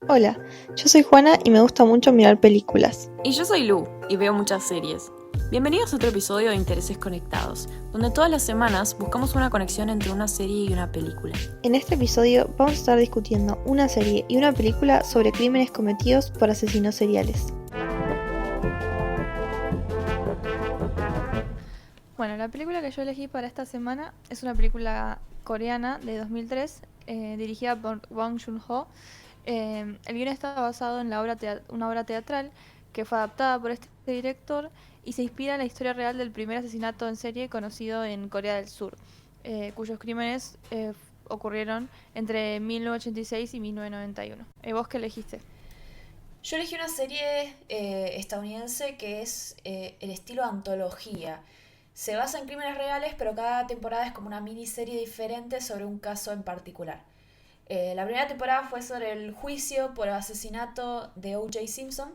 Hola, yo soy Juana y me gusta mucho mirar películas. Y yo soy Lu, y veo muchas series. Bienvenidos a otro episodio de Intereses Conectados, donde todas las semanas buscamos una conexión entre una serie y una película. En este episodio vamos a estar discutiendo una serie y una película sobre crímenes cometidos por asesinos seriales. Bueno, la película que yo elegí para esta semana es una película coreana de 2003, dirigida por Bong Joon-ho. El guion está basado en una obra teatral que fue adaptada por este director y se inspira en la historia real del primer asesinato en serie conocido en Corea del Sur, cuyos crímenes ocurrieron entre 1986 y 1991. ¿Vos qué elegiste? Yo elegí una serie estadounidense que es el estilo antología. Se basa en crímenes reales, pero cada temporada es como una miniserie diferente sobre un caso en particular. La primera temporada fue sobre el juicio por el asesinato de O.J. Simpson,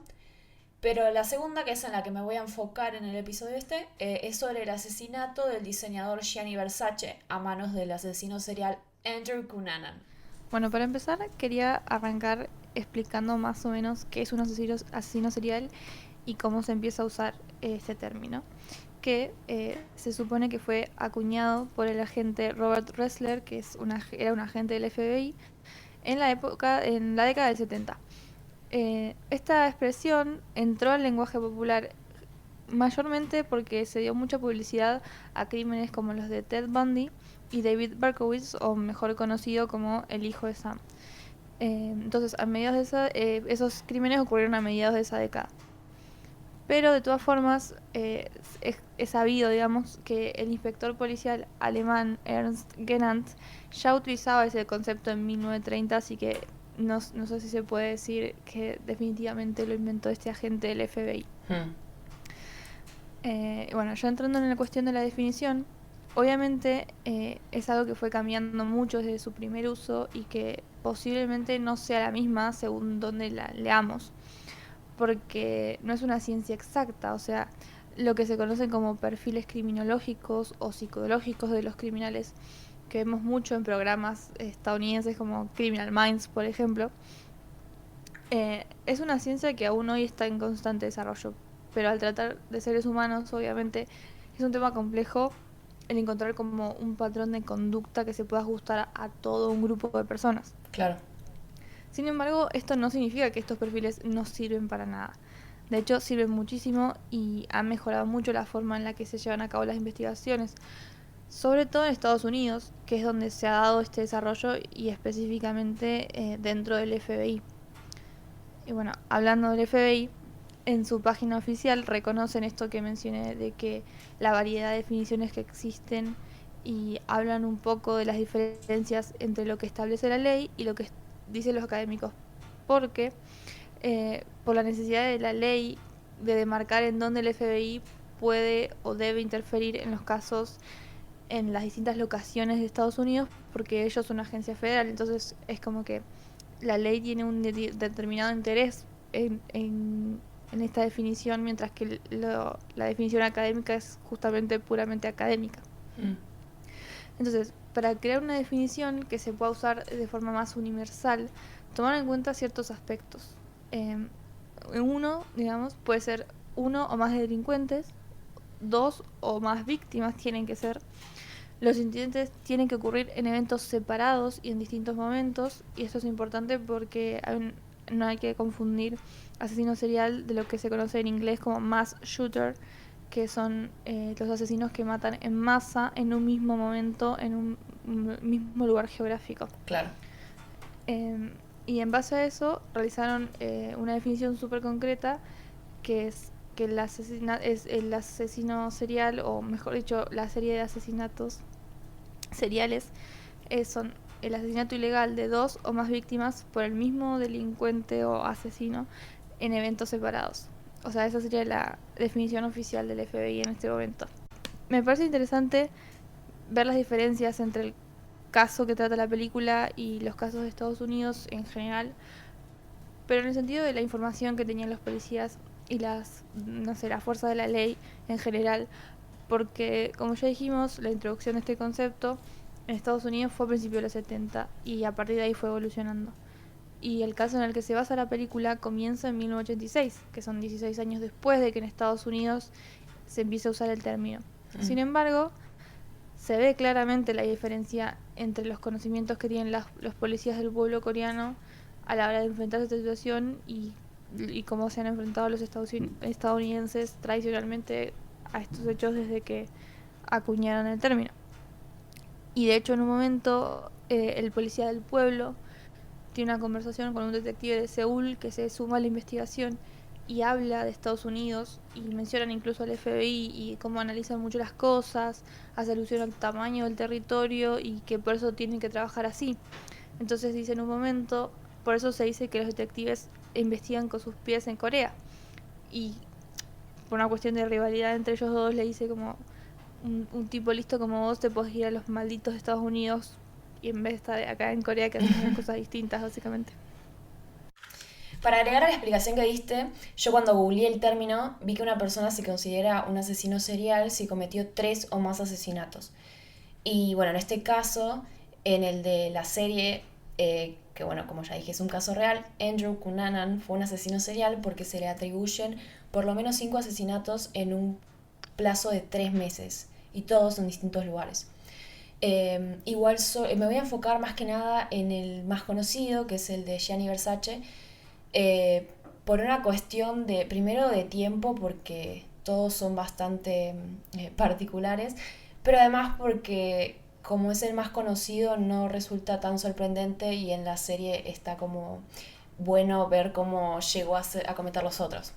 pero la segunda, que es en la que me voy a enfocar en el episodio es sobre el asesinato del diseñador Gianni Versace a manos del asesino serial Andrew Cunanan. Bueno, para empezar quería arrancar explicando más o menos qué es un asesino serial y cómo se empieza a usar este término, que se supone que fue acuñado por el agente Robert Ressler, que era un agente del FBI, en la década del 70. Esta expresión entró al lenguaje popular mayormente porque se dio mucha publicidad a crímenes como los de Ted Bundy y David Berkowitz, o mejor conocido como el hijo de Sam. Entonces, esos crímenes ocurrieron a mediados de esa década. Pero de todas formas, es sabido, digamos, que el inspector policial alemán Ernst Genant ya utilizaba ese concepto en 1930, así que no sé si se puede decir que definitivamente lo inventó este agente del FBI. Bueno, ya entrando en la cuestión de la definición, obviamente es algo que fue cambiando mucho desde su primer uso y que posiblemente no sea la misma según donde la leamos, porque no es una ciencia exacta, o sea, lo que se conocen como perfiles criminológicos o psicológicos de los criminales, que vemos mucho en programas estadounidenses como Criminal Minds, por ejemplo, es una ciencia que aún hoy está en constante desarrollo, pero al tratar de seres humanos, obviamente, es un tema complejo el encontrar como un patrón de conducta que se pueda ajustar a todo un grupo de personas. Claro. Sin embargo, esto no significa que estos perfiles no sirven para nada. De hecho, sirven muchísimo y han mejorado mucho la forma en la que se llevan a cabo las investigaciones, sobre todo en Estados Unidos, que es donde se ha dado este desarrollo y específicamente dentro del FBI. Y bueno, hablando del FBI, en su página oficial reconocen esto que mencioné de que la variedad de definiciones que existen y hablan un poco de las diferencias entre lo que establece la ley y lo que dicen los académicos, porque por la necesidad de la ley de demarcar en dónde el FBI puede o debe interferir en los casos en las distintas locaciones de Estados Unidos, porque ellos son una agencia federal, entonces es como que la ley tiene un determinado interés en esta definición, mientras que la definición académica es justamente puramente académica. Entonces, para crear una definición que se pueda usar de forma más universal, tomar en cuenta ciertos aspectos. Uno, digamos, puede ser uno o más delincuentes, dos o más víctimas tienen que ser. Los incidentes tienen que ocurrir en eventos separados y en distintos momentos, y esto es importante porque no hay que confundir asesino serial de lo que se conoce en inglés como mass shooter, que son los asesinos que matan en masa en un mismo momento, en un mismo lugar geográfico. Claro. Y en base a eso realizaron una definición súper concreta, que es que es el asesino serial, o mejor dicho, la serie de asesinatos seriales son el asesinato ilegal de dos o más víctimas por el mismo delincuente o asesino en eventos separados. O sea, esa sería la definición oficial del FBI en este momento. Me parece interesante ver las diferencias entre el caso que trata la película y los casos de Estados Unidos en general, pero en el sentido de la información que tenían los policías y la fuerza de la ley en general, porque como ya dijimos, la introducción de este concepto en Estados Unidos fue a principios de los 70 y a partir de ahí fue evolucionando. Y el caso en el que se basa la película comienza en 1986, que son 16 años después de que en Estados Unidos se empiece a usar el término. Sin embargo, se ve claramente la diferencia entre los conocimientos que tienen los policías del pueblo coreano a la hora de enfrentarse a esta situación y cómo se han enfrentado los estadounidenses tradicionalmente a estos hechos desde que acuñaron el término. Y de hecho en un momento el policía del pueblo tiene una conversación con un detective de Seúl que se suma a la investigación y habla de Estados Unidos y mencionan incluso al FBI y cómo analizan mucho las cosas, hace alusión al tamaño del territorio y que por eso tienen que trabajar así. Entonces dice en un momento, por eso se dice que los detectives investigan con sus pies en Corea. Y por una cuestión de rivalidad entre ellos dos le dice como un tipo listo como vos te podés ir a los malditos Estados Unidos y en vez de estar acá en Corea que hacen cosas distintas básicamente. Para agregar a la explicación que diste, yo cuando googleé el término vi que una persona se considera un asesino serial si cometió 3 o más asesinatos. Y bueno, en este caso, en el de la serie, que bueno, como ya dije, es un caso real, Andrew Cunanan fue un asesino serial porque se le atribuyen por lo menos 5 asesinatos en un plazo de 3 meses y todos en distintos lugares. Me voy a enfocar más que nada en el más conocido, que es el de Gianni Versace, por una cuestión de, primero de tiempo, porque todos son bastante particulares, pero además porque como es el más conocido no resulta tan sorprendente y en la serie está como bueno ver cómo llegó a cometer los otros.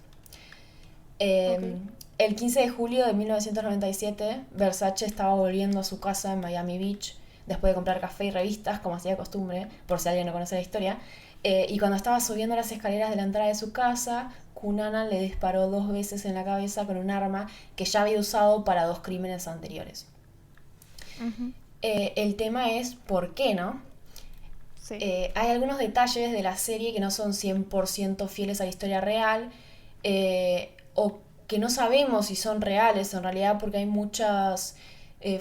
Okay. El 15 de julio de 1997, Versace estaba volviendo a su casa en Miami Beach después de comprar café y revistas, como hacía de costumbre, por si alguien no conoce la historia. Y cuando estaba subiendo las escaleras de la entrada de su casa, Cunanan le disparó 2 veces en la cabeza con un arma que ya había usado para 2 crímenes anteriores. Uh-huh. El tema es por qué, ¿no? Sí. Hay algunos detalles de la serie que no son 100% fieles a la historia real, o que no sabemos si son reales en realidad porque hay muchas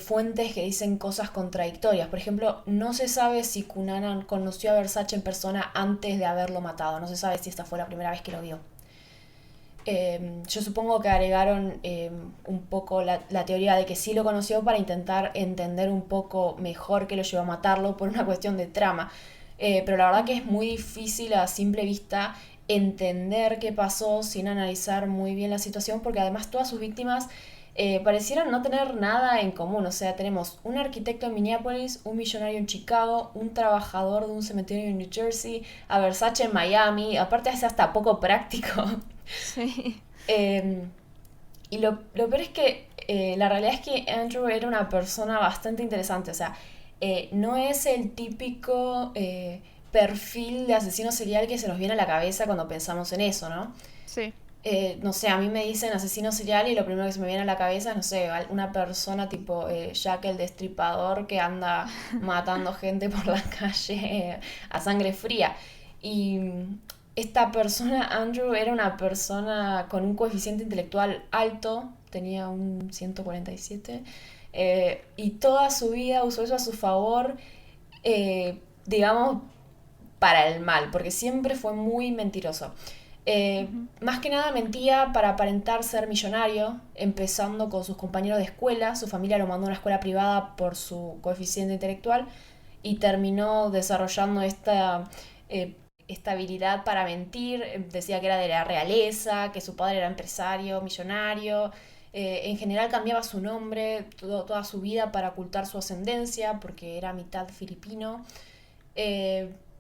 fuentes que dicen cosas contradictorias. Por ejemplo, no se sabe si Cunanan conoció a Versace en persona antes de haberlo matado, no se sabe si esta fue la primera vez que lo vio. Yo supongo que agregaron un poco la teoría de que sí lo conoció para intentar entender un poco mejor qué lo llevó a matarlo por una cuestión de trama. Pero la verdad que es muy difícil a simple vista entender qué pasó sin analizar muy bien la situación, porque además todas sus víctimas parecieran no tener nada en común. O sea, tenemos un arquitecto en Minneapolis, un millonario en Chicago, un trabajador de un cementerio en New Jersey, a Versace en Miami. Aparte es hasta poco práctico. Sí. Y lo peor es que la realidad es que Andrew era una persona bastante interesante. O sea, no es el típico perfil de asesino serial que se nos viene a la cabeza cuando pensamos en eso, ¿no? Sí. No sé, a mí me dicen asesino serial y lo primero que se me viene a la cabeza es, no sé, una persona tipo Jack el Destripador que anda matando gente por la calle a sangre fría. Y esta persona, Andrew, era una persona con un coeficiente intelectual alto, tenía un 147, y toda su vida usó eso a su favor, digamos, para el mal, porque siempre fue muy mentiroso. Uh-huh. Más que nada mentía para aparentar ser millonario, empezando con sus compañeros de escuela. Su familia lo mandó a una escuela privada por su coeficiente intelectual y terminó desarrollando esta habilidad para mentir. Decía que era de la realeza, que su padre era empresario, millonario. En general cambiaba su nombre toda su vida para ocultar su ascendencia porque era mitad filipino.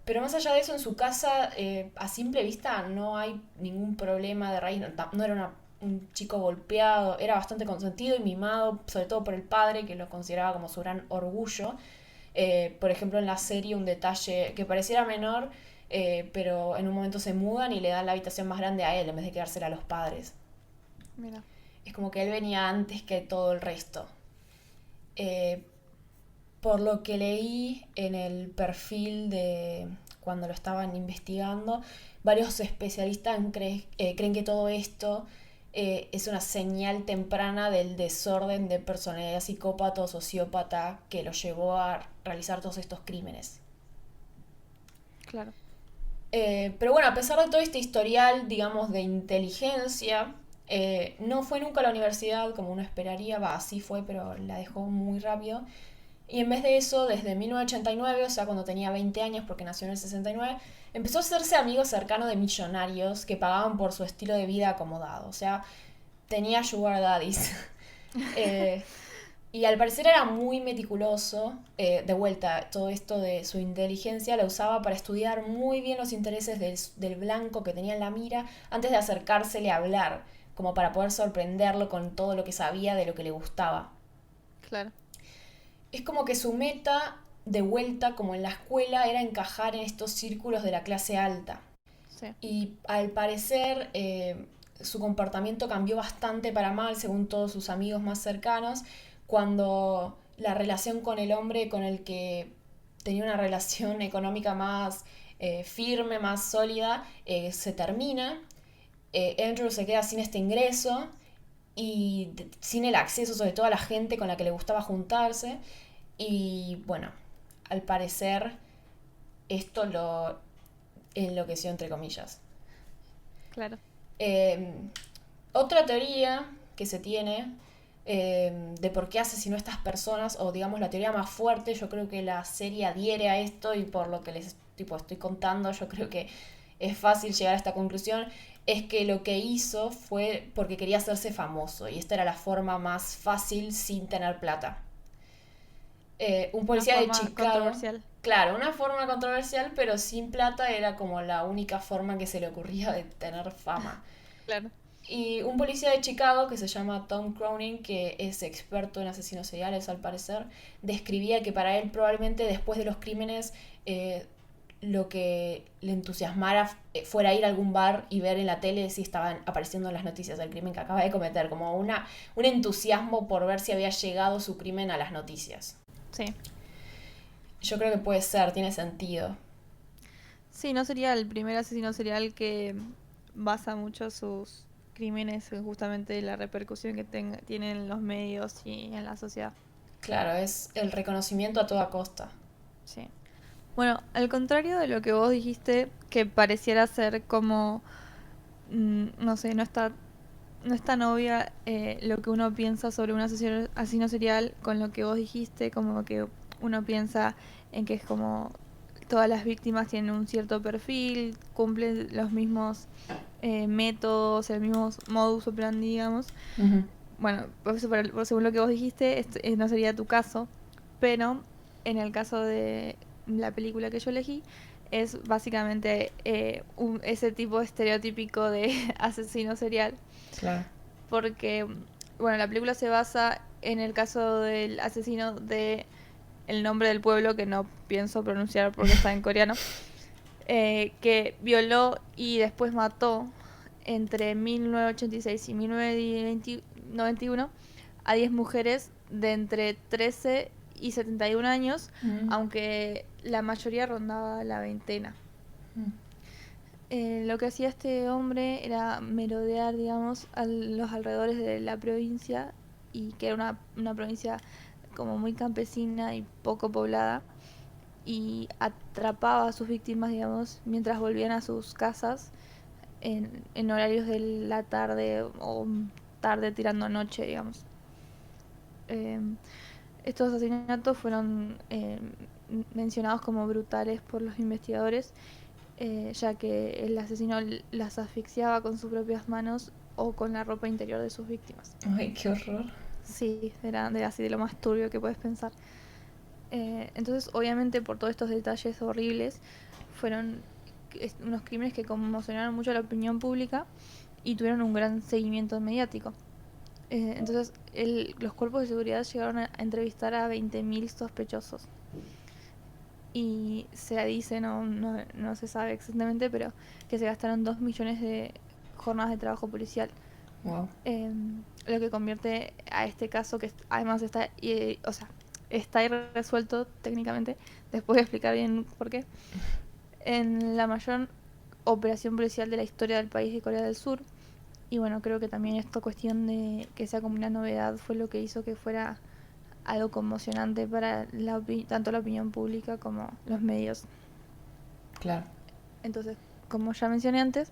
Pero más allá de eso, en su casa, a simple vista, no hay ningún problema de raíz. No era un chico golpeado, era bastante consentido y mimado, sobre todo por el padre, que lo consideraba como su gran orgullo. Por ejemplo, en la serie, un detalle que pareciera menor, pero en un momento se mudan y le dan la habitación más grande a él en vez de quedársela a los padres. Mira. Es como que él venía antes que todo el resto. Eh, Por lo que leí en el perfil de cuando lo estaban investigando, varios especialistas creen que todo esto es una señal temprana del desorden de personalidad psicópata o sociópata que lo llevó a realizar todos estos crímenes. Claro. Pero bueno, a pesar de todo este historial, digamos, de inteligencia, no fue nunca a la universidad como uno esperaría, va, así fue, pero la dejó muy rápido. Y en vez de eso, desde 1989, o sea, cuando tenía 20 años, porque nació en el 69, empezó a hacerse amigo cercano de millonarios que pagaban por su estilo de vida acomodado. O sea, tenía sugar daddies. Eh, y al parecer era muy meticuloso. De vuelta, todo esto de su inteligencia la usaba para estudiar muy bien los intereses del blanco que tenía en la mira antes de acercársele a hablar, como para poder sorprenderlo con todo lo que sabía de lo que le gustaba. Claro. Es como que su meta, de vuelta, como en la escuela, era encajar en estos círculos de la clase alta. Sí. Y al parecer su comportamiento cambió bastante para mal, según todos sus amigos más cercanos, cuando la relación con el hombre con el que tenía una relación económica más firme, más sólida, se termina. Andrew se queda sin este ingreso y sin el acceso sobre todo a la gente con la que le gustaba juntarse. Y bueno, al parecer esto lo enloqueció entre comillas. Claro. Eh, Otra teoría que se tiene de por qué asesinó a estas personas, o digamos la teoría más fuerte, yo creo que la serie adhiere a esto y por lo que les estoy contando, yo creo que es fácil llegar a esta conclusión, es que lo que hizo fue porque quería hacerse famoso y esta era la forma más fácil sin tener plata. Un Una policía de forma Chicago, controversial. claro, una forma controversial, pero sin plata era como la única forma que se le ocurría de tener fama. Claro. Y un policía de Chicago que se llama Tom Cronin, que es experto en asesinos seriales al parecer, describía que para él probablemente después de los crímenes lo que le entusiasmara fuera ir a algún bar y ver en la tele si estaban apareciendo las noticias del crimen que acaba de cometer, como un entusiasmo por ver si había llegado su crimen a las noticias. Sí. Yo creo que puede ser, tiene sentido. Sí, no sería el primer asesino serial que basa mucho sus crímenes en justamente la repercusión que tienen en los medios y en la sociedad. Claro, es el reconocimiento a toda costa. Sí. Bueno, al contrario de lo que vos dijiste, que pareciera ser como, no sé, no es tan obvia lo que uno piensa sobre un asesino serial con lo que vos dijiste, como que uno piensa en que es como todas las víctimas tienen un cierto perfil, cumplen los mismos métodos, el mismo modus operandi, digamos. Uh-huh. Bueno, por eso, según lo que vos dijiste, no sería tu caso, pero en el caso de la película que yo elegí, es básicamente ese tipo estereotípico de asesino serial. Claro. Porque, bueno, la película se basa en el caso del asesino de el nombre del pueblo, que no pienso pronunciar porque está en coreano, que violó y después mató entre 1986 y 1991 a 10 mujeres de entre 13 y 71 años, Uh-huh. aunque la mayoría rondaba la veintena. Lo que hacía este hombre era merodear, digamos, a los alrededores de la provincia, y que era una provincia como muy campesina y poco poblada, y atrapaba a sus víctimas, digamos, mientras volvían a sus casas en horarios de la tarde o tarde tirando noche, digamos. Eh, Estos asesinatos fueron mencionados como brutales por los investigadores, ya que el asesino las asfixiaba con sus propias manos o con la ropa interior de sus víctimas. Ay, qué horror. Sí, era así de lo más turbio que puedes pensar. Entonces, obviamente, por todos estos detalles horribles, fueron unos crímenes que conmocionaron mucho a la opinión pública y tuvieron un gran seguimiento mediático. Entonces, los cuerpos de seguridad llegaron a entrevistar a 20.000 sospechosos. Y se dice, no se sabe exactamente, pero que se gastaron 2 millones de jornadas de trabajo policial. Wow. Lo que convierte a este caso, que además está, o sea, está irresuelto técnicamente, después voy a explicar bien por qué, en la mayor operación policial de la historia del país de Corea del Sur. Y bueno, creo que también esta cuestión de que sea como una novedad fue lo que hizo que fuera algo conmocionante para tanto la opinión pública como los medios. Claro. Entonces, como ya mencioné antes,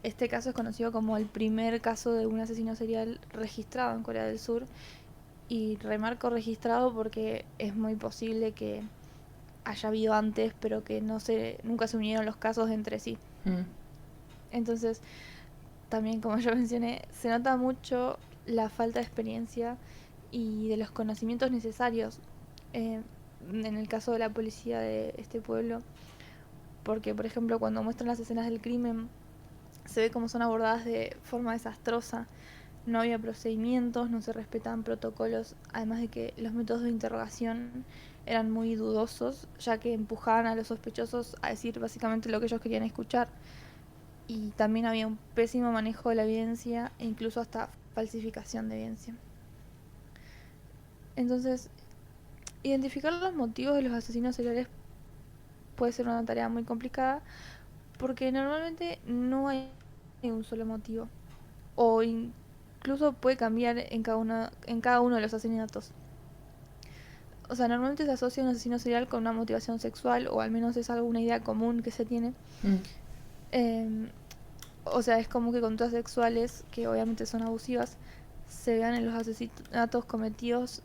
este caso es conocido como el primer caso de un asesino serial registrado en Corea del Sur. Y remarco registrado porque es muy posible que haya habido antes, pero que nunca se unieron los casos entre sí. Entonces, también como ya mencioné, se nota mucho la falta de experiencia y de los conocimientos necesarios en el caso de la policía de este pueblo, porque por ejemplo cuando muestran las escenas del crimen se ve como son abordadas de forma desastrosa. No había procedimientos, no se respetan protocolos, además de que los métodos de interrogación eran muy dudosos, ya que empujaban a los sospechosos a decir básicamente lo que ellos querían escuchar. Y también había un pésimo manejo de la evidencia e incluso hasta falsificación de evidencia. Entonces, identificar los motivos de los asesinos seriales puede ser una tarea muy complicada porque normalmente no hay un solo motivo o incluso puede cambiar en cada uno de los asesinatos. O sea, normalmente se asocia un asesino serial con una motivación sexual, o al menos es alguna idea común que se tiene. O sea, es como que conductas sexuales, que obviamente son abusivas, se vean en los asesinatos cometidos,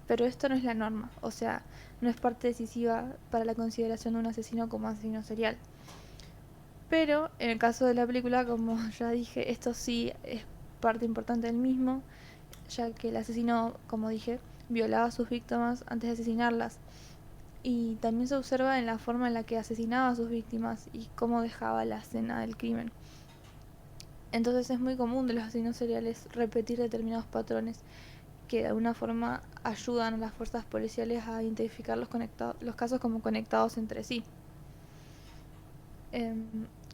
pero esto no es la norma. O sea, no es parte decisiva para la consideración de un asesino como asesino serial. Pero en el caso de la película, como ya dije, esto sí es parte importante del mismo, ya que el asesino, como dije, violaba a sus víctimas antes de asesinarlas. Y también se observa en la forma en la que asesinaba a sus víctimas y cómo dejaba la escena del crimen. Entonces es muy común de los asesinos seriales repetir determinados patrones que de alguna forma ayudan a las fuerzas policiales a identificar los casos como conectados entre sí.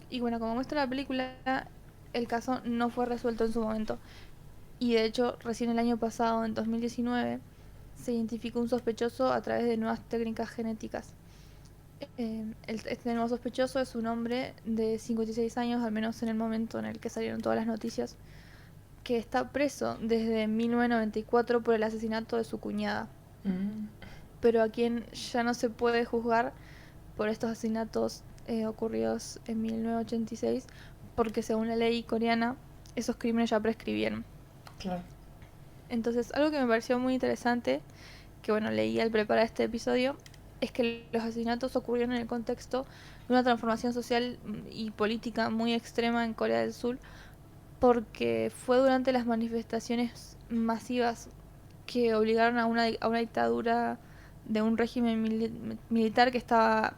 Y bueno, como muestra la película, el caso no fue resuelto en su momento. Y de hecho, recién el año pasado, en 2019, se identificó un sospechoso a través de nuevas técnicas genéticas. Este nuevo sospechoso es un hombre de 56 años, al menos en el momento en el que salieron todas las noticias, que está preso desde 1994 por el asesinato de su cuñada, pero a quien ya no se puede juzgar por estos asesinatos ocurridos en 1986, porque según la ley coreana, esos crímenes ya prescribieron. Claro. Entonces, algo que me pareció muy interesante, que bueno, leí al preparar este episodio, es que los asesinatos ocurrieron en el contexto de una transformación social y política muy extrema en Corea del Sur, porque fue durante las manifestaciones masivas que obligaron a una dictadura de un régimen militar que estaba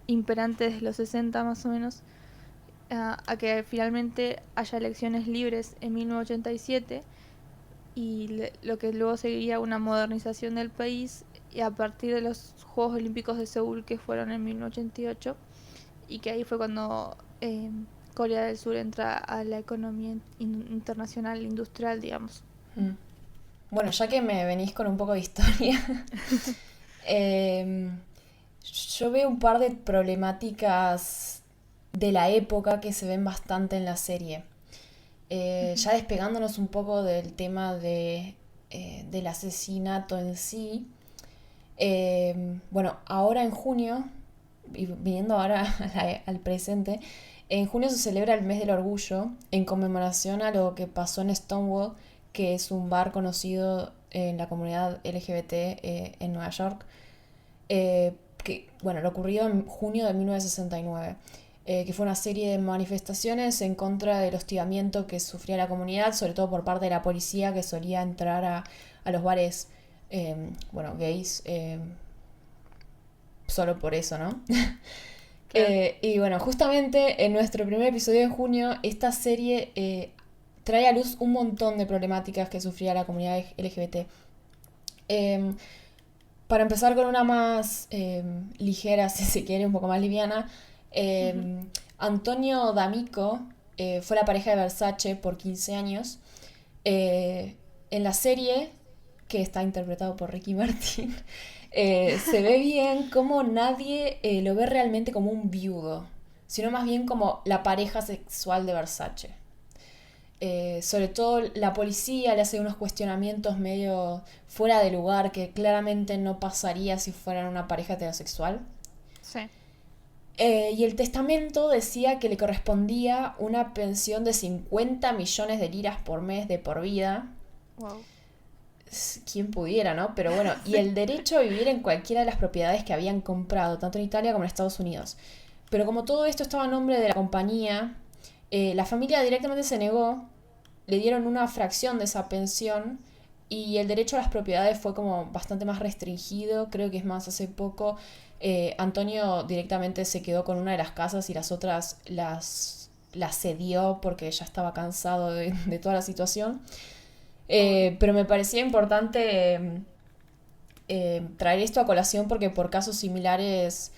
imperante desde los 60 más o menos, a que finalmente haya elecciones libres en 1987 y lo que luego seguiría una modernización del país y a partir de los Juegos Olímpicos de Seúl que fueron en 1988 y que ahí fue cuando Corea del Sur entra a la economía internacional industrial, digamos. Bueno, ya que me venís con un poco de historia, yo veo un par de problemáticas de la época que se ven bastante en la serie. Ya despegándonos un poco del tema del asesinato en sí. Bueno, ahora en junio, y viniendo ahora al presente, en junio se celebra el mes del orgullo en conmemoración a lo que pasó en Stonewall, que es un bar conocido en la comunidad LGBT en Nueva York, que, bueno, lo ocurrido en junio de 1969, que fue una serie de manifestaciones en contra del hostigamiento que sufría la comunidad, sobre todo por parte de la policía que solía entrar a los bares, gays, solo por eso, ¿no? Claro. Y bueno, justamente en nuestro primer episodio de junio, esta serie trae a luz un montón de problemáticas que sufría la comunidad LGBT. Para empezar con una más ligera, si se quiere, un poco más liviana, Antonio D'Amico fue la pareja de Versace por 15 años. En la serie, que está interpretado por Ricky Martin, se ve bien como nadie lo ve realmente como un viudo, sino más bien como la pareja sexual de Versace. Sobre todo la policía le hace unos cuestionamientos medio fuera de lugar que claramente no pasaría si fueran una pareja heterosexual. Sí. Y el testamento decía que le correspondía una pensión de 50 millones de liras por mes de por vida. Wow. Quien pudiera, ¿no? Pero bueno, y el derecho a vivir en cualquiera de las propiedades que habían comprado, tanto en Italia como en Estados Unidos. Pero como todo esto estaba a nombre de la compañía, la familia directamente se negó, le dieron una fracción de esa pensión y el derecho a las propiedades fue como bastante más restringido. Creo que es más, hace poco Antonio directamente se quedó con una de las casas y las otras las cedió porque ya estaba cansado de toda la situación. Pero me parecía importante traer esto a colación porque por casos similares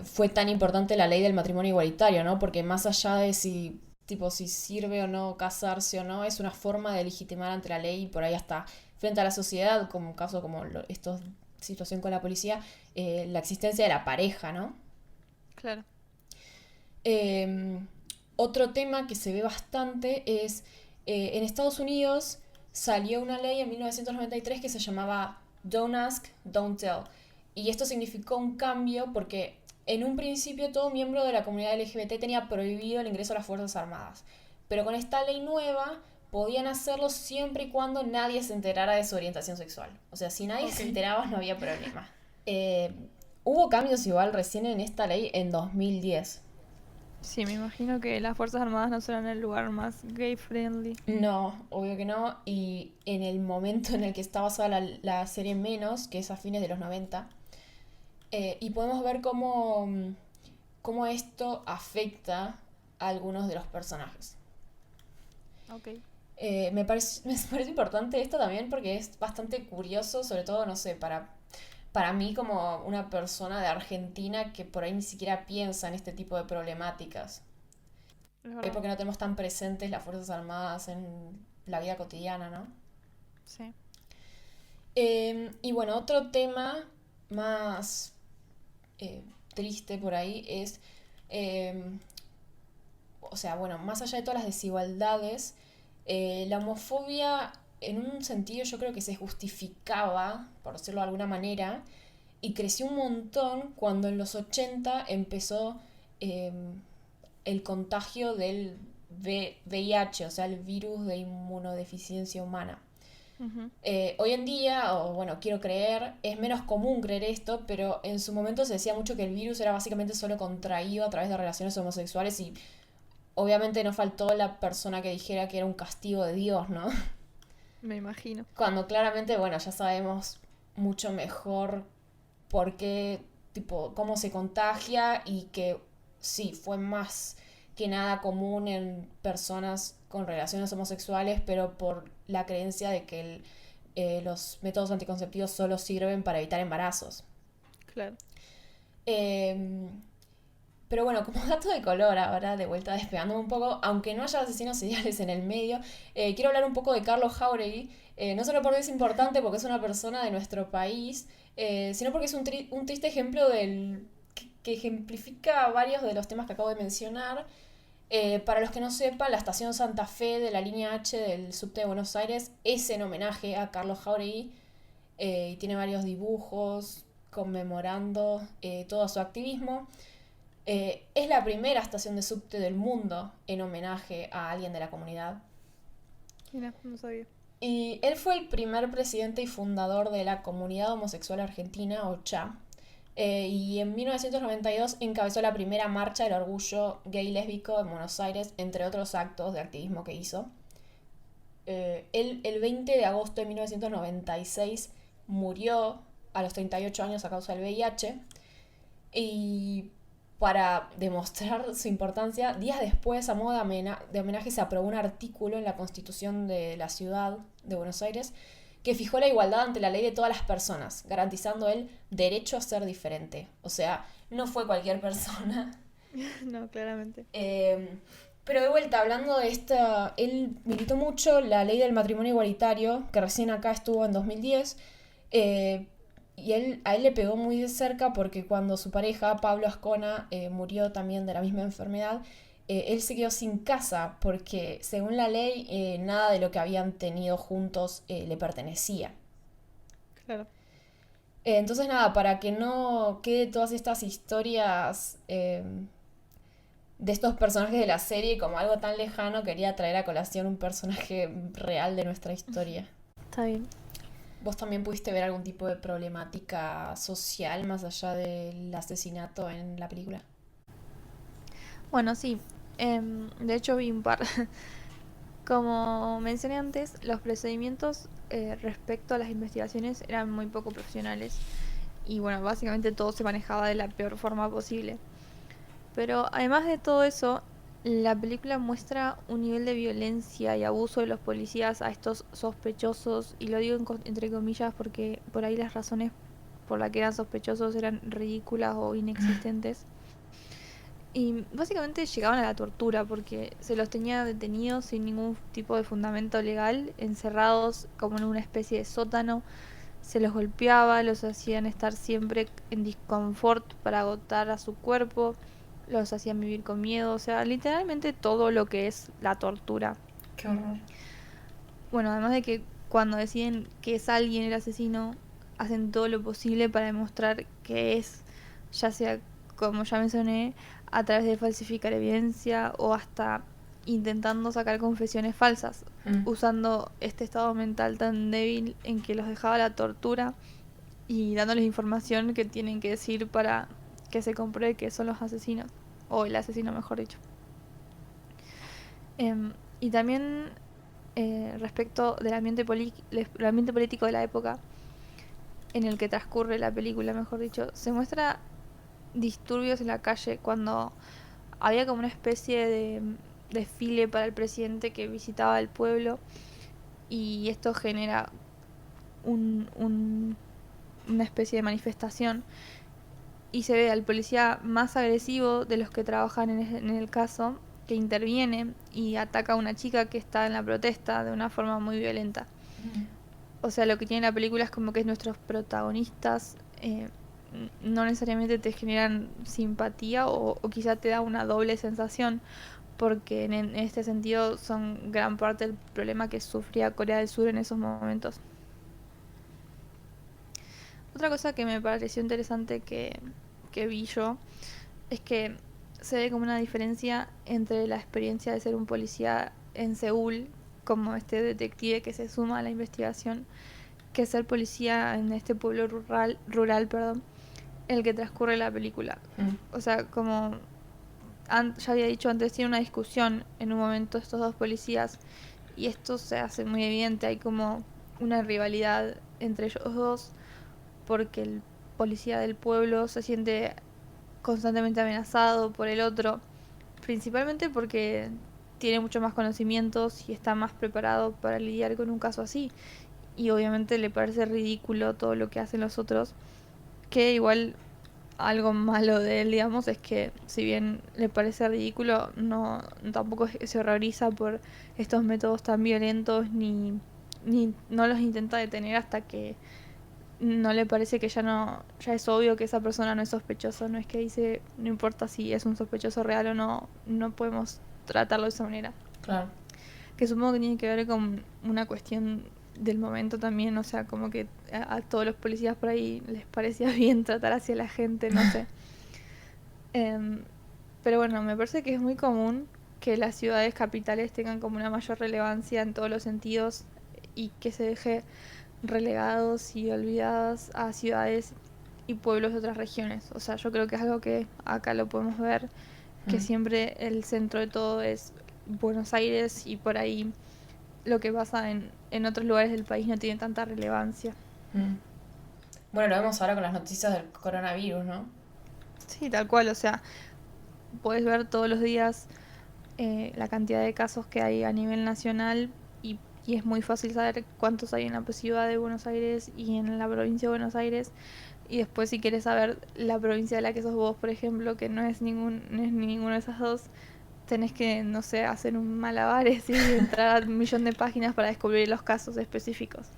fue tan importante la ley del matrimonio igualitario, ¿no? Porque más allá de si, tipo, si sirve o no casarse o no, es una forma de legitimar ante la ley y por ahí hasta frente a la sociedad, como un caso como esta situación con la policía, la existencia de la pareja, ¿no? Claro. Eh, Otro tema que se ve bastante es en Estados Unidos salió una ley en 1993 que se llamaba Don't Ask, Don't Tell. Y esto significó un cambio porque en un principio todo miembro de la comunidad LGBT tenía prohibido el ingreso a las Fuerzas Armadas. Pero con esta ley nueva podían hacerlo siempre y cuando nadie se enterara de su orientación sexual. O sea, si nadie se enteraba no había problema. Hubo cambios igual recién en esta ley en 2010. Sí, me imagino que las Fuerzas Armadas no serán el lugar más gay friendly. No, obvio que no. Y en el momento en el que está basada la serie Menos, que es a fines de los 90, y podemos ver cómo esto afecta a algunos de los personajes. Ok. Me parece importante esto también porque es bastante curioso, sobre todo, no sé, para mí como una persona de Argentina que por ahí ni siquiera piensa en este tipo de problemáticas. Es verdad. Porque no tenemos tan presentes las Fuerzas Armadas en la vida cotidiana, ¿no? Sí. Y bueno, otro tema más triste por ahí es, o sea, bueno, más allá de todas las desigualdades, la homofobia en un sentido yo creo que se justificaba, por decirlo de alguna manera, y creció un montón cuando en los 80 empezó el contagio del VIH, o sea, el virus de inmunodeficiencia humana. Ujú. Hoy en día, o bueno, quiero creer, es menos común creer esto, pero en su momento se decía mucho que el virus era básicamente solo contraído a través de relaciones homosexuales y obviamente no faltó la persona que dijera que era un castigo de Dios, ¿no? Me imagino. Cuando claramente, bueno, ya sabemos mucho mejor por qué, tipo, cómo se contagia y que sí, fue más que nada común en personas con relaciones homosexuales, pero por la creencia de que los métodos anticonceptivos solo sirven para evitar embarazos. Claro. Eh, pero bueno, como dato de color, ahora de vuelta despegándome un poco, aunque no haya asesinos seriales en el medio, quiero hablar un poco de Carlos Jauregui, no solo porque es importante, porque es una persona de nuestro país, sino porque es un triste ejemplo que ejemplifica varios de los temas que acabo de mencionar. Para los que no sepan, la estación Santa Fe de la línea H del subte de Buenos Aires es en homenaje a Carlos Jauregui y tiene varios dibujos conmemorando todo su activismo. Es la primera estación de subte del mundo en homenaje a alguien de la comunidad. Mira, no sabía. Y él fue el primer presidente y fundador de la Comunidad Homosexual Argentina, o CHA. Y en 1992 encabezó la primera marcha del orgullo gay lésbico en Buenos Aires, entre otros actos de activismo que hizo. Él, el 20 de agosto de 1996 murió a los 38 años a causa del VIH. Y para demostrar su importancia, días después, a modo de homenaje, se aprobó un artículo en la Constitución de la ciudad de Buenos Aires que fijó la igualdad ante la ley de todas las personas, garantizando el derecho a ser diferente. O sea, no fue cualquier persona. No, claramente. Pero de vuelta, hablando de esta, él militó mucho la ley del matrimonio igualitario, que recién acá estuvo en 2010, y a él le pegó muy de cerca porque cuando su pareja, Pablo Ascona, murió también de la misma enfermedad, él se quedó sin casa porque según la ley nada de lo que habían tenido juntos le pertenecía. Claro. Entonces nada, para que no quede todas estas historias de estos personajes de la serie como algo tan lejano, quería traer a colación un personaje real de nuestra historia. Está bien. ¿Vos también pudiste ver algún tipo de problemática social más allá del asesinato en la película? Bueno, sí. De hecho vi un par. Como mencioné antes, los procedimientos respecto a las investigaciones eran muy poco profesionales. Y bueno, básicamente todo se manejaba de la peor forma posible. Pero además de todo eso, la película muestra un nivel de violencia y abuso de los policías a estos sospechosos, y lo digo entre comillas porque por ahí las razones por las que eran sospechosos eran ridículas o inexistentes. Y básicamente llegaban a la tortura porque se los tenía detenidos sin ningún tipo de fundamento legal, encerrados como en una especie de sótano. Se los golpeaba, los hacían estar siempre en disconfort para agotar a su cuerpo, los hacían vivir con miedo, o sea, literalmente todo lo que es la tortura. Qué horror. Bueno, además de que cuando deciden que es alguien el asesino, hacen todo lo posible para demostrar que es, ya sea, como ya mencioné, a través de falsificar evidencia o hasta intentando sacar confesiones falsas, usando este estado mental tan débil en que los dejaba la tortura y dándoles información que tienen que decir para que se compruebe que son los asesinos, o el asesino mejor dicho. Y también respecto del el ambiente político de la época en el que transcurre la película, mejor dicho, se muestra disturbios en la calle cuando había como una especie de desfile para el presidente que visitaba el pueblo, y esto genera una especie de manifestación, y se ve al policía más agresivo de los que trabajan en el caso, que interviene y ataca a una chica que está en la protesta de una forma muy violenta. O sea, lo que tiene la película es como que nuestros protagonistas no necesariamente te generan simpatía, o quizá te da una doble sensación, porque en este sentido son gran parte del problema que sufría Corea del Sur en esos momentos. Otra cosa que me pareció interesante que vi yo es que se ve como una diferencia entre la experiencia de ser un policía en Seúl, como este detective que se suma a la investigación, que ser policía en este pueblo rural, perdón, el que transcurre la película. O sea, como ya había dicho antes, tiene una discusión en un momento estos dos policías, y esto se hace muy evidente. Hay como una rivalidad entre ellos dos porque el policía del pueblo se siente constantemente amenazado por el otro, principalmente porque tiene mucho más conocimientos y está más preparado para lidiar con un caso así. Y obviamente le parece ridículo todo lo que hacen los otros, que igual algo malo de él, digamos, es que si bien le parece ridículo, no tampoco se horroriza por estos métodos tan violentos, ni no los intenta detener hasta que no le parece que ya es obvio que esa persona no es sospechosa. No es que dice, no importa si es un sospechoso real o no, no podemos tratarlo de esa manera. Claro. Que supongo que tiene que ver con una cuestión del momento también, o sea, como que a todos los policías por ahí les parecía bien tratar hacia la gente, no sé. Pero bueno, me parece que es muy común que las ciudades capitales tengan como una mayor relevancia en todos los sentidos, y que se deje relegados y olvidadas a ciudades y pueblos de otras regiones. O sea, yo creo que es algo que acá lo podemos ver, que siempre el centro de todo es Buenos Aires, y por ahí lo que pasa en otros lugares del país no tiene tanta relevancia. Bueno, lo vemos ahora con las noticias del coronavirus, ¿no? Sí, tal cual, o sea, puedes ver todos los días la cantidad de casos que hay a nivel nacional, y es muy fácil saber cuántos hay en la ciudad de Buenos Aires y en la provincia de Buenos Aires. Y después, si quieres saber la provincia de la que sos vos, por ejemplo, que no es ni ninguna de esas dos, tenés que, no sé, hacer un malabares y entrar a un millón de páginas para descubrir los casos específicos.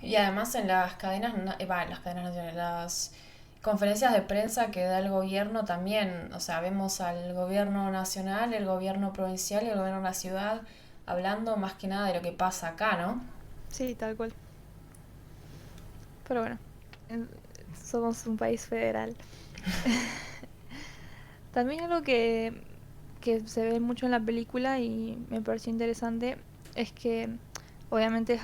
Y además en las cadenas, en las cadenas nacionales, las conferencias de prensa que da el gobierno también, o sea, vemos al gobierno nacional, el gobierno provincial y el gobierno de la ciudad hablando más que nada de lo que pasa acá, ¿no? Sí, tal cual. Pero bueno, somos un país federal. También algo que se ve mucho en la película y me pareció interesante es que obviamente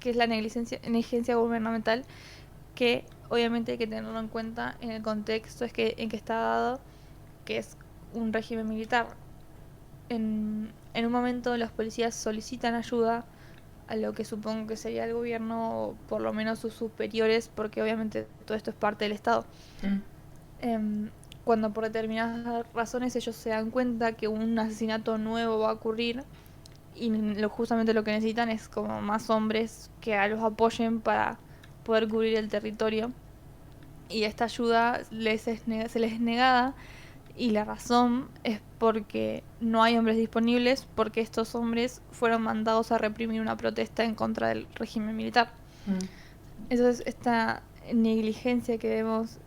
que es la negligencia gubernamental, que obviamente hay que tenerlo en cuenta en el contexto en que está dado, que es un régimen militar. En un momento los policías solicitan ayuda a lo que supongo que sería el gobierno o por lo menos sus superiores, porque obviamente todo esto es parte del Estado. Em, Cuando por determinadas razones ellos se dan cuenta que un asesinato nuevo va a ocurrir y justamente lo que necesitan es como más hombres que los apoyen para poder cubrir el territorio, y esta ayuda se les es negada, y la razón es porque no hay hombres disponibles, porque estos hombres fueron mandados a reprimir una protesta en contra del régimen militar. Entonces esta negligencia que vemos,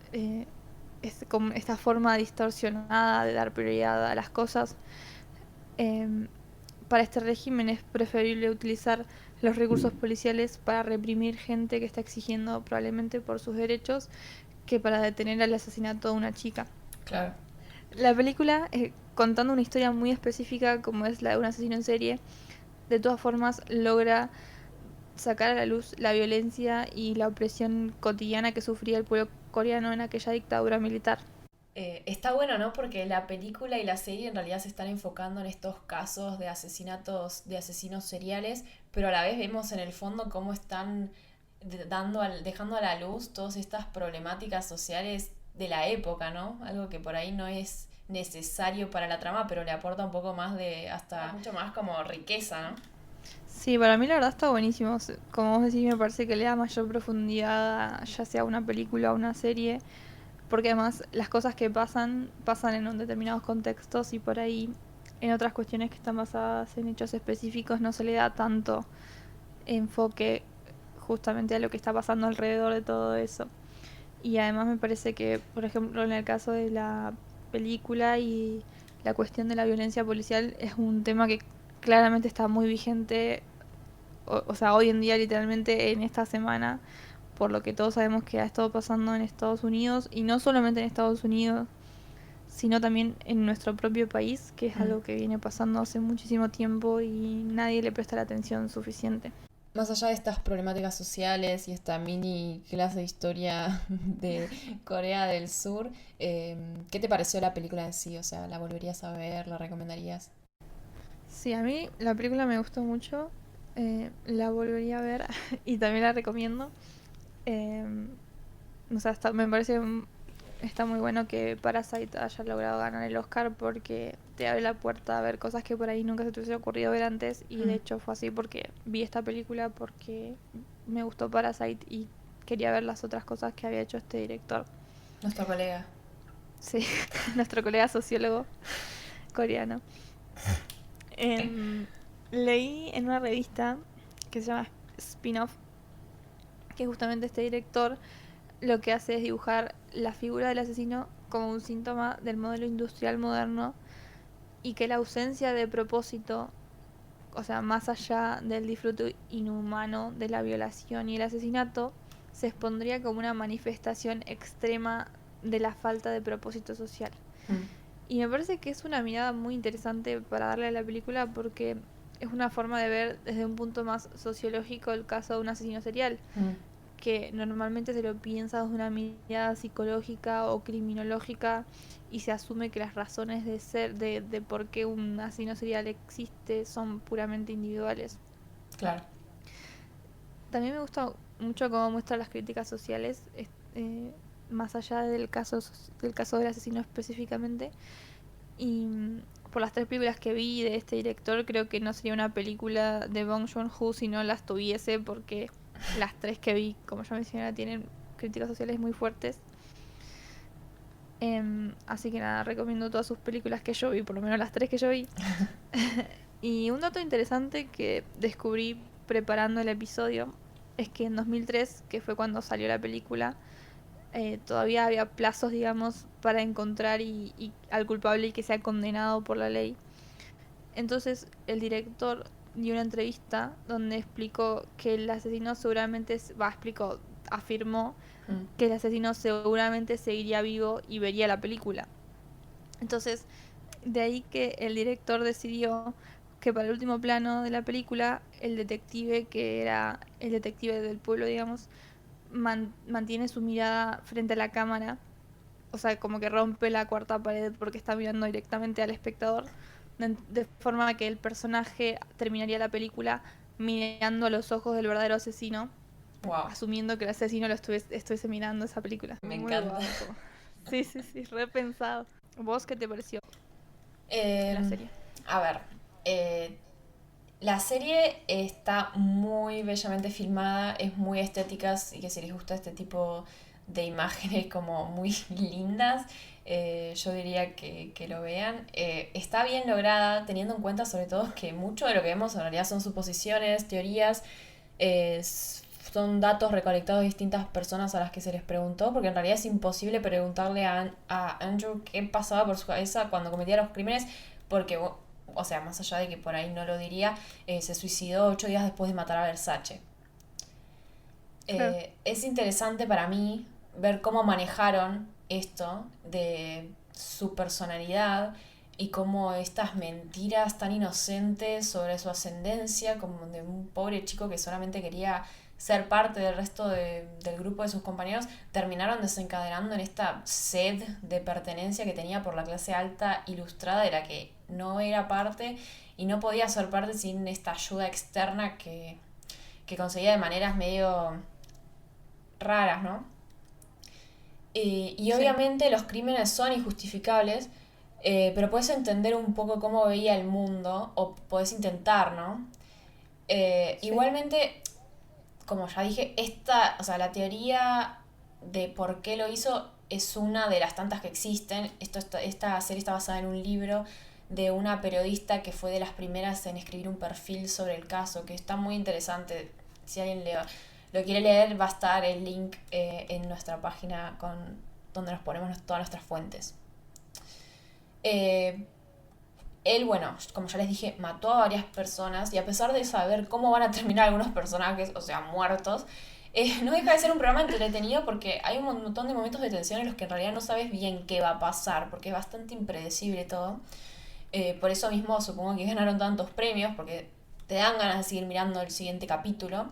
es como esta forma distorsionada de dar prioridad a las cosas. Para este régimen es preferible utilizar los recursos policiales para reprimir gente que está exigiendo probablemente por sus derechos, que para detener el asesinato de una chica. Claro. La película, contando una historia muy específica como es la de un asesino en serie, de todas formas logra sacar a la luz la violencia y la opresión cotidiana que sufría el pueblo coreano en aquella dictadura militar. Está bueno, ¿no? Porque la película y la serie en realidad se están enfocando en estos casos de asesinatos, de asesinos seriales, pero a la vez vemos en el fondo cómo están dejando a la luz todas estas problemáticas sociales de la época, ¿no? Algo que por ahí no es necesario para la trama, pero le aporta un poco más de, hasta mucho más como riqueza, ¿no? Sí, para mí la verdad está buenísimo. Como vos decís, me parece que le da mayor profundidad, ya sea una película o una serie, porque además las cosas que pasan en un determinados contextos, y por ahí en otras cuestiones que están basadas en hechos específicos no se le da tanto enfoque justamente a lo que está pasando alrededor de todo eso. Y además me parece que, por ejemplo, en el caso de la película y la cuestión de la violencia policial, es un tema que claramente está muy vigente, o sea, hoy en día literalmente en esta semana, por lo que todos sabemos que ha estado pasando en Estados Unidos, y no solamente en Estados Unidos, sino también en nuestro propio país, que es algo que viene pasando hace muchísimo tiempo y nadie le presta la atención suficiente. Más allá de estas problemáticas sociales y esta mini clase de historia de Corea del Sur, ¿qué te pareció la película en sí? O sea, ¿la volverías a ver? ¿La recomendarías? Sí, a mí la película me gustó mucho, la volvería a ver y también la recomiendo. Eh, o sea, me parece está muy bueno que Parasite haya logrado ganar el Oscar, porque te abre la puerta a ver cosas que por ahí nunca se te hubiese ocurrido ver antes, y de hecho fue así porque vi esta película porque me gustó Parasite y quería ver las otras cosas que había hecho este director. Nuestro colega. Sí, nuestro colega sociólogo coreano. Leí en una revista que se llama Spin-off que justamente este director lo que hace es dibujar la figura del asesino como un síntoma del modelo industrial moderno, y que la ausencia de propósito, o sea, más allá del disfrute inhumano de la violación y el asesinato, se expondría como una manifestación extrema de la falta de propósito social. Y me parece que es una mirada muy interesante para darle a la película, porque es una forma de ver desde un punto más sociológico el caso de un asesino serial, que normalmente se lo piensa desde una mirada psicológica o criminológica, y se asume que las razones de ser, de por qué un asesino serial existe, son puramente individuales. Claro. También me gusta mucho cómo muestra las críticas sociales, más allá del caso del asesino específicamente. Y por las 3 películas que vi de este director, creo que no sería una película de Bong Joon-ho si no las tuviese, porque las 3 que vi, como ya mencioné, tienen críticas sociales muy fuertes. Así que nada, recomiendo todas sus películas que yo vi, por lo menos las 3 que yo vi. Y un dato interesante que descubrí preparando el episodio es que en 2003, que fue cuando salió la película, todavía había plazos, digamos, para encontrar y al culpable y que sea condenado por la ley. Entonces el director dio una entrevista donde explicó que el asesino seguramente explicó afirmó que el asesino seguramente seguiría vivo y vería la película. Entonces, de ahí que el director decidió que para el último plano de la película, el detective, que era el detective del pueblo, digamos, mantiene su mirada frente a la cámara, o sea, como que rompe la cuarta pared porque está mirando directamente al espectador, de forma que el personaje terminaría la película mirando a los ojos del verdadero asesino, Wow, asumiendo que el asesino lo estuviese mirando esa película. me Muy encanta. guapo. Sí, sí, sí, repensado. ¿Vos qué te pareció la Eh, serie? a ver, eh, la serie está muy bellamente filmada, es muy estética, así que si les gusta este tipo de imágenes como muy lindas, yo diría que lo vean. Está bien lograda, teniendo en cuenta sobre todo que mucho de lo que vemos en realidad son suposiciones, teorías, son datos recolectados de distintas personas a las que se les preguntó, porque en realidad es imposible preguntarle a Andrew qué pasaba por su cabeza cuando cometía los crímenes, porque, o sea, más allá de que por ahí no lo diría, se suicidó 8 días después de matar a Versace. Claro. Es interesante para mí ver cómo manejaron esto de su personalidad y cómo estas mentiras tan inocentes sobre su ascendencia, como de un pobre chico que solamente quería ser parte del resto del grupo de sus compañeros, terminaron desencadenando en esta sed de pertenencia que tenía por la clase alta ilustrada de la que no era parte y no podía ser parte sin esta ayuda externa que conseguía de maneras medio raras, ¿no? Y Sí. obviamente los crímenes son injustificables, pero puedes entender un poco cómo veía el mundo, o puedes intentar, ¿no? Sí. Igualmente, como ya dije, o sea, la teoría de por qué lo hizo es una de las tantas que existen. Esta serie está basada en un libro de una periodista que fue de las primeras en escribir un perfil sobre el caso, que está muy interesante. Si alguien lo quiere leer, va a estar el link en nuestra página donde nos ponemos todas nuestras fuentes. Eh, Él, bueno, como ya les dije, mató a varias personas y a pesar de saber cómo van a terminar algunos personajes, o sea, muertos, no deja de ser un programa entretenido porque hay un montón de momentos de tensión en los que en realidad no sabes bien qué va a pasar, porque es bastante impredecible todo. Por eso mismo supongo que ganaron tantos premios, porque te dan ganas de seguir mirando el siguiente capítulo.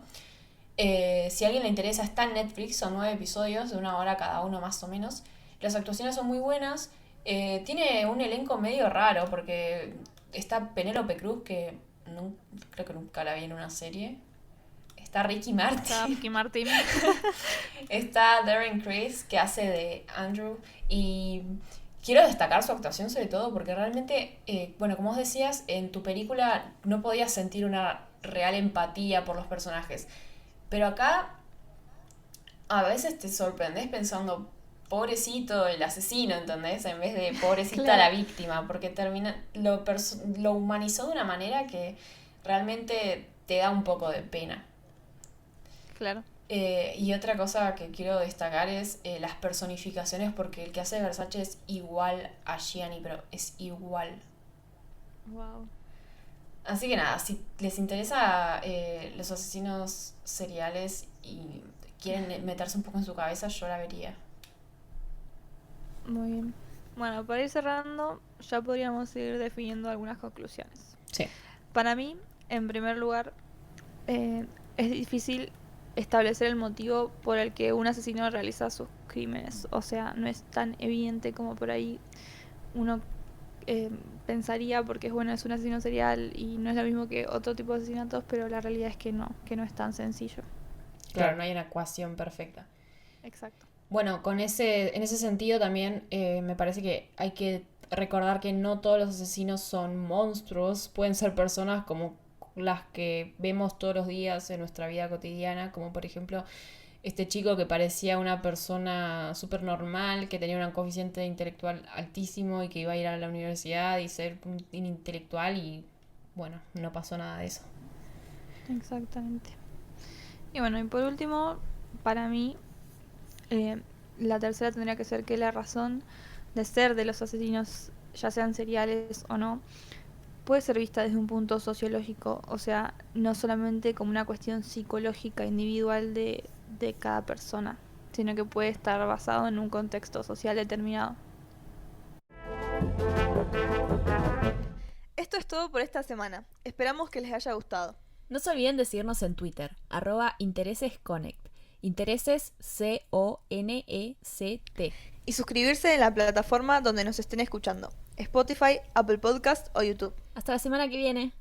Si a alguien le interesa, está en Netflix, son 9 episodios de 1 hora cada uno más o menos. Las actuaciones son muy buenas. Tiene un elenco medio raro porque está Penélope Cruz, que creo que nunca la vi en una serie. Está Ricky Está Martin. Ricky Martin. Está Darren Criss, que hace de Andrew. Y quiero destacar su actuación sobre todo porque realmente, bueno, como vos decías, en tu película no podías sentir una real empatía por los personajes. Pero acá a veces te sorprendes pensando, pobrecito el asesino, ¿entendés? En vez de pobrecita Claro. la víctima, porque lo humanizó de una manera que realmente te da un poco de pena. Claro. Y otra cosa que quiero destacar es las personificaciones, porque el que hace de Versace es igual a Gianni, pero es igual. Wow. Así que nada, si les interesa los asesinos seriales y quieren meterse un poco en su cabeza, yo la vería. Muy bien. Bueno, para ir cerrando, ya podríamos ir definiendo algunas conclusiones. Sí. Para mí, en primer lugar, es difícil establecer el motivo por el que un asesino realiza sus crímenes. O sea, no es tan evidente como por ahí uno pensaría, porque bueno, es un asesino serial y no es lo mismo que otro tipo de asesinatos, pero la realidad es que no es tan sencillo. Claro, no hay una ecuación perfecta. Exacto. Bueno, en ese sentido también me parece que hay que recordar que no todos los asesinos son monstruos, pueden ser personas como las que vemos todos los días en nuestra vida cotidiana, como por ejemplo este chico que parecía una persona súper normal, que tenía un coeficiente intelectual altísimo y que iba a ir a la universidad y ser un intelectual y bueno, no pasó nada de eso. Exactamente. Y bueno, y por último, para mí, la tercera tendría que ser que la razón de ser de los asesinos, ya sean seriales o no, puede ser vista desde un punto sociológico, o sea, no solamente como una cuestión psicológica individual de de cada persona, sino que puede estar basado en un contexto social determinado. Esto es todo por esta semana. Esperamos que les haya gustado. No se olviden de seguirnos en Twitter, @interesesconnect. Intereses CONECT. Y suscribirse en la plataforma donde nos estén escuchando. Spotify, Apple Podcast o YouTube. Hasta la semana que viene.